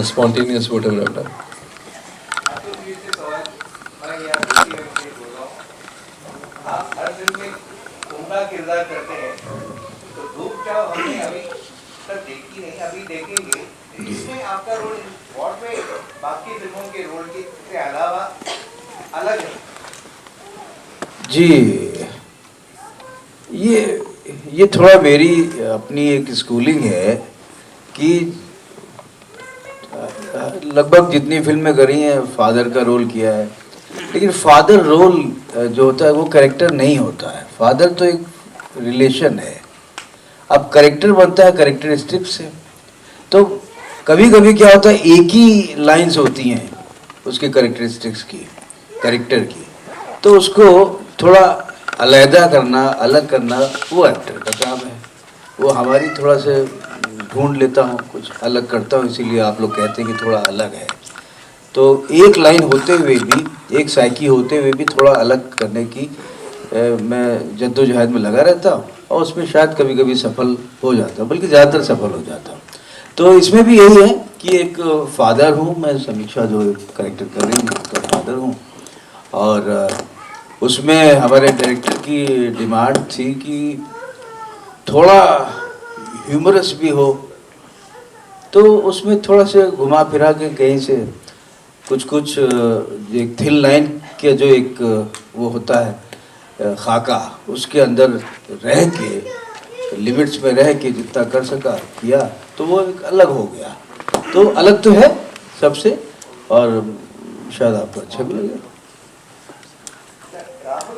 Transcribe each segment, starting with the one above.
spontaneous whatever I've done. आप हर film में उम्दा किरदार करते हैं, तो धूप चाव हमने अभी तक देखी नहीं, अभी देखेंगे। इसमें आपका रोल व्हाट में बाकी फिल्मों के रोल के अलावा अलग है? जी, ये थोड़ा मेरी अपनी एक स्कूलिंग है कि लगभग जितनी फिल्में करी हैं फादर का रोल किया है, लेकिन फादर रोल जो होता है वो कैरेक्टर नहीं होता है। फादर तो एक रिलेशन है, अब कैरेक्टर बनता है कैरेक्टरिस्टिक से। तो कभी कभी क्या होता है, एक ही लाइंस होती हैं उसके कैरेक्टरिस्टिक्स की, कैरेक्टर की, तो उसको थोड़ा अलहदा करना, अलग करना वो एक्टर का काम है। वो हमारी थोड़ा सा ढूंढ लेता हूँ, कुछ अलग करता हूँ, इसीलिए आप लोग कहते हैं कि थोड़ा अलग है। तो एक लाइन होते हुए भी, एक साइकी होते हुए भी थोड़ा अलग करने की मैं जद्दोजहद में लगा रहता हूँ, और उसमें शायद कभी कभी सफल हो जाता हूँ, बल्कि ज़्यादातर सफल हो जाता हूँ। तो इसमें भी यही है कि एक फादर हूँ मैं, समीक्षा जो करेक्टर कर रही हूँ उसका फादर हूँ, और उसमें हमारे डायरेक्टर की डिमांड थी कि थोड़ा ह्यूमरस भी हो, तो उसमें थोड़ा सा घुमा फिरा के कहीं से कुछ एक थिन लाइन के जो एक वो होता है खाका, उसके अंदर रह के, लिमिट्स में रह के जितना कर सका किया, तो वो एक अलग हो गया। तो अलग तो है सबसे, और शायद आपको अच्छा भी लगेगा। राहुल,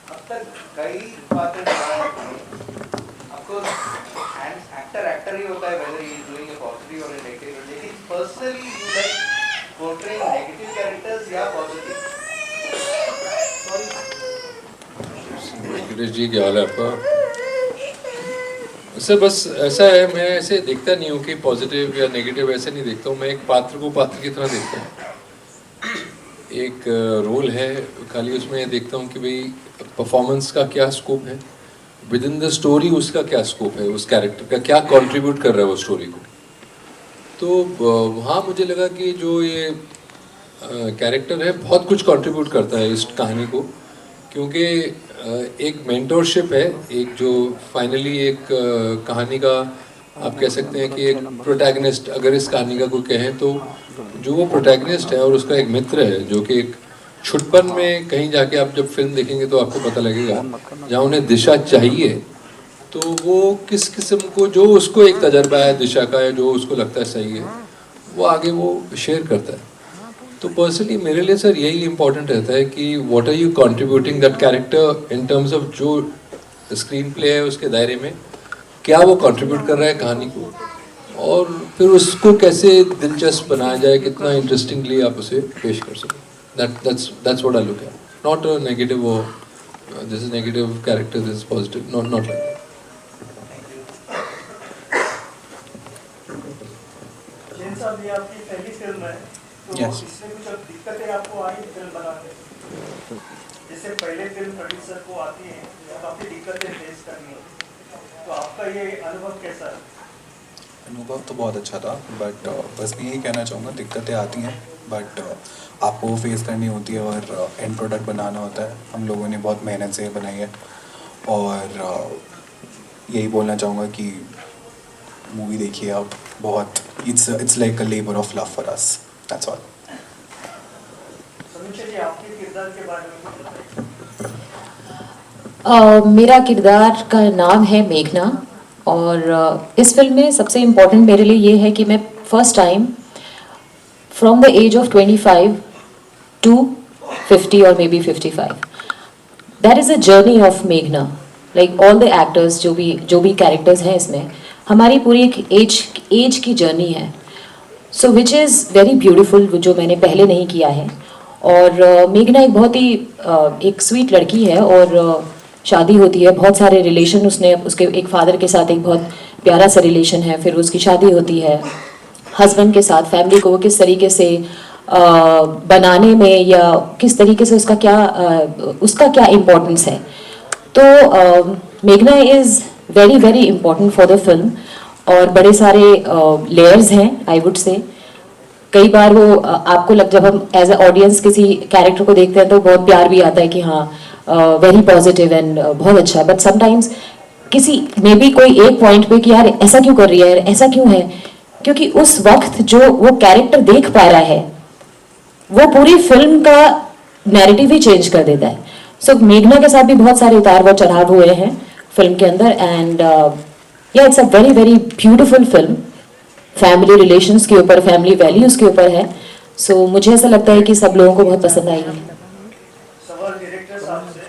अब तक कई बातें आपको एक्टर ही होता है, whether he is doing a positive or a negative, लेकिन personally you like portraying negative characters या positive? वेंकटेश जी क्या हाल है आपका? सर बस ऐसा है, मैं ऐसे देखता नहीं हूँ कि पॉजिटिव या नेगेटिव, ऐसे नहीं देखता हूँ। मैं एक पात्र को पात्र की तरह देखता हूँ। एक रोल है, खाली उसमें देखता हूँ कि भाई परफॉर्मेंस का क्या स्कोप है, विद इन द स्टोरी उसका क्या स्कोप है, उस कैरेक्टर का क्या कंट्रीब्यूट कर रहा है वो स्टोरी को। तो वहाँ मुझे लगा कि जो ये कैरेक्टर है बहुत कुछ कंट्रीब्यूट करता है इस कहानी को, क्योंकि एक मेंटोरशिप है, एक जो फाइनली एक कहानी का आप कह सकते हैं कि एक प्रोटैगनिस्ट, अगर इस कहानी का कोई कहें तो जो वो प्रोटैगनिस्ट है और उसका एक मित्र है जो कि एक छुटपन में कहीं जाके, आप जब फिल्म देखेंगे तो आपको पता लगेगा, जहाँ उन्हें दिशा चाहिए तो वो किस किस्म को, जो उसको एक तजर्बा है दिशा का है, जो उसको लगता है सही है, वो आगे वो शेयर करता है। तो पर्सनली मेरे लिए सर यही इम्पोर्टेंट रहता है कि what are you contributing that character in terms of जो स्क्रीन प्ले है उसके दायरे में, क्या वो कंट्रीब्यूट कर रहा है कहानी को, और फिर उसको कैसे दिलचस्प बनाया जाए, कितना इंटरेस्टिंगली आप उसे पेश कर सकें। that's what I look at, not a negative or this is negative character, this is positive, not like that. साहब, ये आपकी पहली फिल्म है, तो yes. इसमें कुछ दिक्कतें आपको आई फिल्म बनाने? जैसे पहले फिल्म प्रोड्यूसर को आती है काफ़ी दिक्कतें फेस करनी होती, तो आपका ये अनुभव कैसा है? अनुभव तो बहुत अच्छा था, बट बस मैं यही कहना चाहूँगा, दिक्कतें आती हैं बट आपको फेस करनी होती है और एंड प्रोडक्ट बनाना होता है। हम लोगों ने बहुत मेहनत से बनाई है, और यही बोलना चाहूँगा कि मूवी देखिए आप, बहुत it's like a labour of love for us, that's all. समीक्षा जी, आपके किरदार के बारे में मेरा किरदार का नाम है मेघना, और इस फिल्म में सबसे इम्पोर्टेंट मेरे लिए ये है कि मैं first time from the age of 25 to 50 or maybe 55, that is a journey of मेघना, like all the actors जो भी कैरेक्टर्स हैं इसमें, हमारी पूरी एक एज की जर्नी है, सो विच इज़ वेरी ब्यूटीफुल, जो मैंने पहले नहीं किया है। और मेघना एक बहुत ही एक स्वीट लड़की है, और शादी होती है, बहुत सारे रिलेशन, उसने उसके एक फादर के साथ एक बहुत प्यारा सा रिलेशन है, फिर उसकी शादी होती है हस्बैंड के साथ, फैमिली को वो किस तरीके से बनाने में, या किस तरीके से उसका क्या इम्पोर्टेंस है। तो मेघना is very very important for the film, और बड़े सारे लेयर्स हैं आई वुड से। कई बार वो आपको जब हम एज अ ऑडियंस किसी कैरेक्टर को देखते हैं तो बहुत प्यार भी आता है कि हाँ वेरी पॉजिटिव एंड बहुत अच्छा, बट समटाइम्स किसी मे बी कोई एक पॉइंट पे कि यार ऐसा क्यों कर रही है, ऐसा क्यों है, क्योंकि उस वक्त जो वो कैरेक्टर देख पा रहा है वो पूरी फिल्म का नैरेटिव ही चेंज कर देता है. सो मेघना के साथ भी बहुत सारे उतार व चढ़ाव हुए हैं फिल्म के अंदर, एंड या it's a very very beautiful film. Family relations के ऊपर, फैमिली वैल्यूज के ऊपर है. सो मुझे ऐसा लगता है कि सब लोगों को बहुत पसंद आएगी. सवाल डायरेक्टर साहब से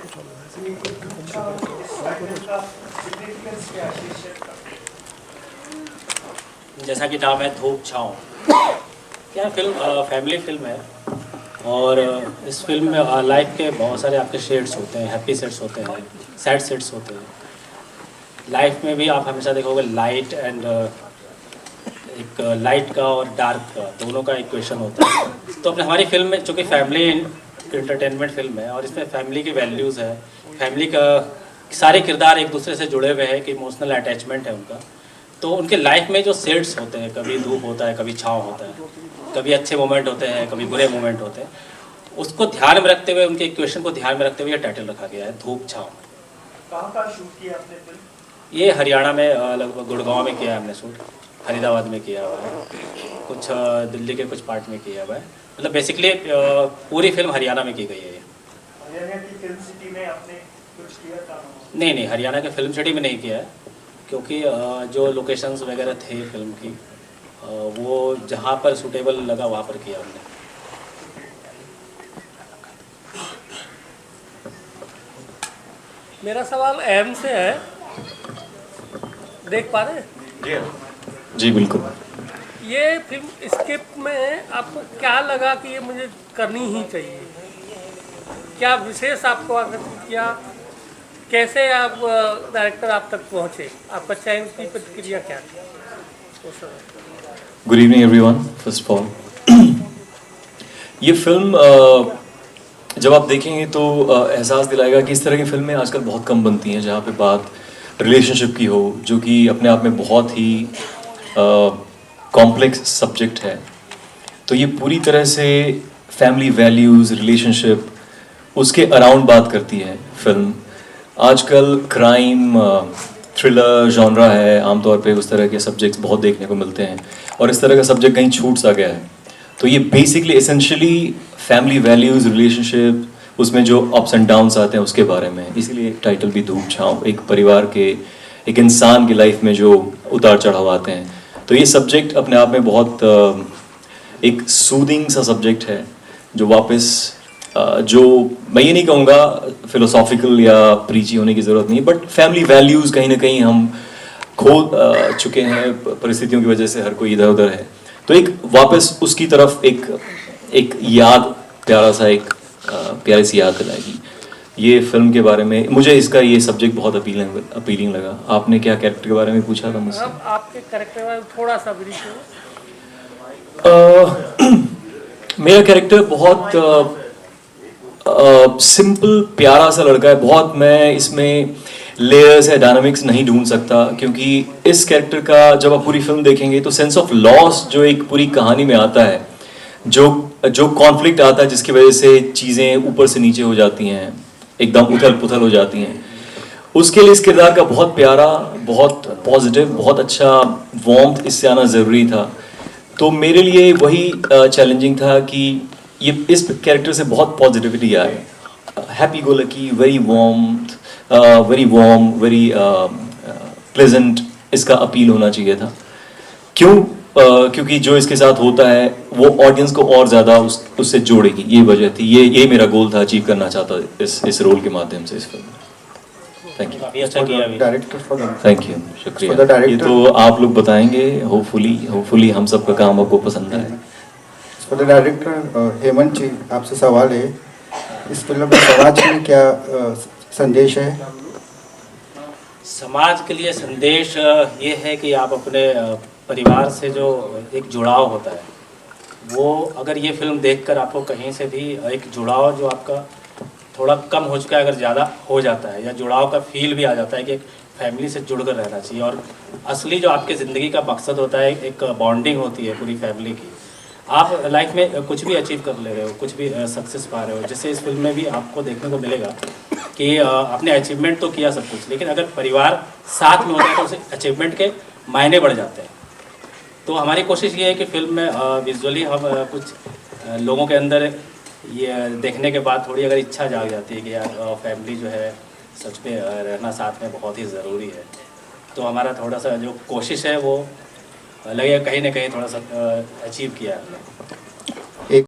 कि इस टाइटल का सिग्निफिकेंस क्या है शीर्षक का? जैसा कि नाम है धूप छाँव, क्या फिल्म फैमिली फिल्म है और इस फिल्म में लाइफ के बहुत सारे आपके शेड्स होते हैं, हैप्पी शेड्स होते हैं, सैड शेड्स होते हैं. लाइफ में भी आप हमेशा देखोगे लाइट एंड एक लाइट का और डार्क का दोनों का इक्वेशन होता है. तो अपने हमारी फिल्म में चूँकि फैमिली इंटरटेनमेंट फिल्म है और इसमें फैमिली की वैल्यूज़ है, फैमिली का सारे किरदार एक दूसरे से जुड़े हुए हैं कि इमोशनल अटैचमेंट है उनका. तो उनके लाइफ में जो शेड्स होते हैं, कभी धूप होता है, कभी छाँव होता है, कभी अच्छे मोमेंट होते हैं, कभी बुरे मोमेंट होते हैं, उसको ध्यान में रखते हुए, उनके इक्वेशन को ध्यान में रखते हुए यह टाइटल रखा गया है धूप छाँव. कहाँ शूट किया आपने फिल्म? ये हरियाणा में लगभग गुड़गांव में किया है हमने शूट, फरीदाबाद में किया हुआ है, कुछ दिल्ली के कुछ पार्ट में किया हुआ है. मतलब बेसिकली पूरी फिल्म हरियाणा में की गई है. हरियाणा की फिल्म सिटी में आपने कुछ किया था? नहीं, हरियाणा के फिल्म सिटी में नहीं किया है, क्योंकि जो लोकेशंस वगैरह थे फिल्म की वो जहाँ पर सूटेबल लगा वहाँ पर किया हमने. मेरा सवाल एम से है, देख पा रहे हैं? जी बिल्कुल. ये फिल्म स्क्रिप्ट में आपको क्या लगा कि ये मुझे करनी ही चाहिए? क्या विशेष आपको आकर्षित किया? कैसे आप डायरेक्टर आप तक पहुँचे? आपका चयन की प्रतिक्रिया क्या थी? Good evening everyone. First of all ये फिल्म जब आप देखेंगे तो एहसास दिलाएगा कि इस तरह की फिल्में आजकल बहुत कम बनती हैं जहाँ पे बात रिलेशनशिप की हो, जो कि अपने आप में बहुत ही कॉम्प्लेक्स सब्जेक्ट है. तो ये पूरी तरह से फैमिली वैल्यूज़, रिलेशनशिप, उसके अराउंड बात करती है फिल्म. आजकल क्राइम थ्रिलर जॉनरा है, आमतौर पे उस तरह के सब्जेक्ट्स बहुत देखने को मिलते हैं और इस तरह का सब्जेक्ट कहीं छूट सा गया है. तो ये basically essentially family values, relationship, उसमें जो अप्स एंड डाउन्स आते हैं उसके बारे में. इसीलिए टाइटल भी धूप छाँव, एक परिवार के, एक इंसान की लाइफ में जो उतार चढ़ाव आते हैं. तो ये सब्जेक्ट अपने आप में बहुत एक सूदिंग सा सब्जेक्ट है जो वापस जो मैं ये नहीं कहूँगा फिलोसॉफिकल या प्रीची होने की ज़रूरत नहीं, बट फैमिली वैल्यूज़ कहीं ना कहीं हम खो चुके हैं परिस्थितियों की वजह से, हर कोई इधर उधर है. तो एक वापस उसकी तरफ एक याद, प्यारी सी याद दिलाएगी. ये फिल्म के बारे में मुझे इसका ये सब्जेक्ट बहुत अपीलिंग लगा. आपने क्या कैरेक्टर के बारे में पूछा था मुझसे? अब आपके कैरेक्टर में थोड़ा सा ब्रीफ मेरा कैरेक्टर बहुत सिंपल प्यारा सा लड़का है. बहुत मैं इसमें लेयर्स या डायनामिक्स नहीं ढूंढ सकता, क्योंकि इस कैरेक्टर का जब आप पूरी फिल्म देखेंगे तो सेंस ऑफ लॉस जो एक पूरी कहानी में आता है, जो कॉन्फ्लिक्ट आता है जिसकी वजह से चीज़ें ऊपर से नीचे हो जाती हैं, एकदम उथल पुथल हो जाती हैं, उसके लिए इस किरदार का बहुत प्यारा, बहुत पॉजिटिव, बहुत अच्छा वार्मथ इससे आना ज़रूरी था. तो मेरे लिए वही चैलेंजिंग था कि ये इस कैरेक्टर से बहुत पॉजिटिविटी आए, happy go lucky, very warm, very pleasant इसका अपील होना चाहिए था. क्योंकि जो इसके साथ होता है वो ऑडियंस को और ज़्यादा उससे जोड़ेगी. ये वजह थी, ये मेरा गोल था, अचीव करना चाहता इस रोल के माध्यम से इस फिल्म में. Thank you. अच्छा किया अभी. थैंक यू, शुक्रिया. ये तो आप लोग बताएंगे. होपफुली हम सब का काम आपको पसंद आए. फॉर द डायरेक्टर हेमंत जी, आपसे सवाल है, इस फिल्म में समाज के लिए क्या संदेश है? समाज के लिए संदेश ये है कि आप अपने परिवार से जो एक जुड़ाव होता है, वो अगर ये फिल्म देखकर आपको कहीं से भी एक जुड़ाव जो आपका थोड़ा कम हो चुका है, अगर ज़्यादा हो जाता है, या जुड़ाव का फील भी आ जाता है कि एक फैमिली से जुड़कर रहना चाहिए. और असली जो आपके ज़िंदगी का मकसद होता है, एक बॉन्डिंग होती है पूरी फैमिली की, आप लाइफ में कुछ भी अचीव कर ले रहे हो, कुछ भी सक्सेस पा रहे हो, जैसे इस फिल्म में भी आपको देखने को मिलेगा कि आपने अचीवमेंट तो किया सब कुछ, लेकिन अगर परिवार साथ में होता है तो उस अचीवमेंट के मायने बढ़ जाते हैं। तो हमारी कोशिश ये है कि फिल्म में विजुअली हम कुछ लोगों के अंदर ये देखने के बाद थोड़ी अगर इच्छा जाग जाती है कि यार फैमिली जो है सच में रहना साथ में बहुत ही ज़रूरी है। तो हमारा थोड़ा सा जो कोशिश है वो लगेगा कहीं ना कहीं थोड़ा सा अचीव किया है हमने।